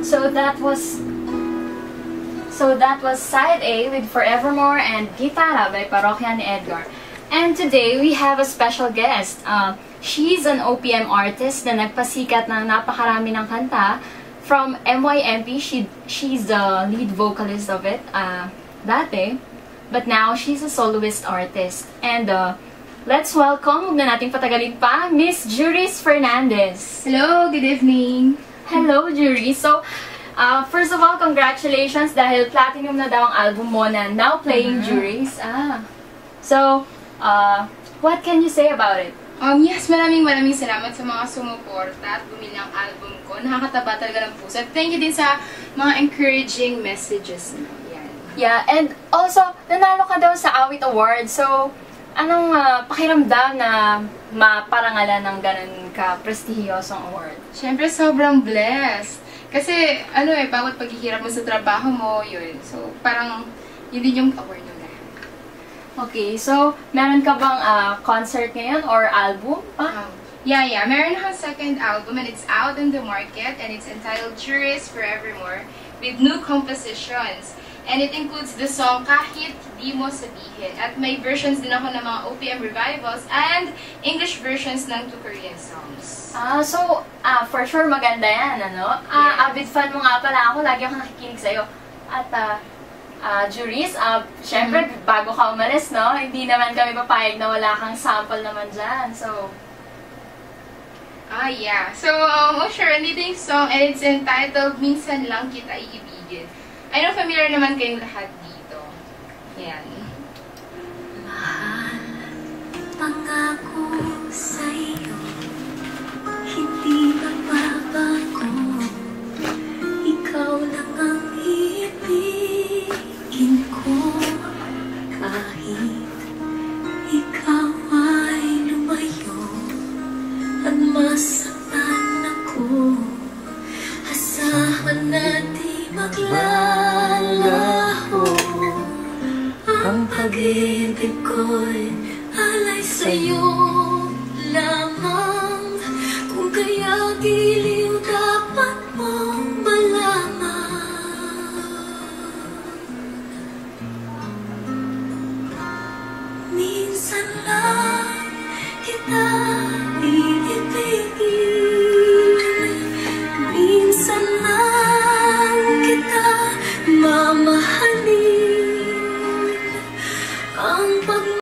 So that was side A with Forevermore and Gitara by Parokya ni Edgar. And today we have a special guest. She's an OPM artist na nagpasikat ng napakarami ng kanta from MYMP. She's the lead vocalist of it dati, but now she's a soloist artist. And let's welcome, huwag na nating patagalin pa, Miss Juris Fernandez. Hello, good evening. Hello, Juris. So, first of all, congratulations dahil platinum na daw ang album mo na now playing Juris. So, what can you say about it? Yes, maraming salamat sa mga sumuporta at bumili ng album ko. Nakakataba talaga ng puso. At thank you din sa mga encouraging messages. Yan. Yeah, and also, nanalo ka daw sa Awit Award. So, anong pakiramdam na maparangalan ng ganun ka-prestihiyosong award? Siyempre, sobrang blessed. Kasi, bawat paghihirap mo sa trabaho mo, yun. So, parang, yun din yung award nyo lahat. Okay, so, meron ka bang concert ngayon or album? Yeah. Meron akong second album and it's out in the market and it's entitled Juris Forevermore with new compositions. And it includes the song Kahit Di Mo Sabihin. At may versions din ako ng mga OPM revivals and English versions ng 2 Korean songs. So, for sure maganda yan, ano? Yeah. Avid fan mo nga pala ako, lagi akong nakikinig sa'yo. At, Juris, syempre, bago ka umalis, no? Hindi naman kami papayag na wala kang sample naman dyan, so... Yeah. So, sure, nandito yung song and it's entitled Minsan Lang Kita Iibigin. I know familiar naman kayong lahat dito. Yan. Mahal, pangako sa'yo, hindi magbabago. Ikaw lang ang ibigin ko. Kahit ikaw ay lumayo at masaktan ako, asahan na di maglalaho. Ang pag-ibig ko'y alay sa'yo lang.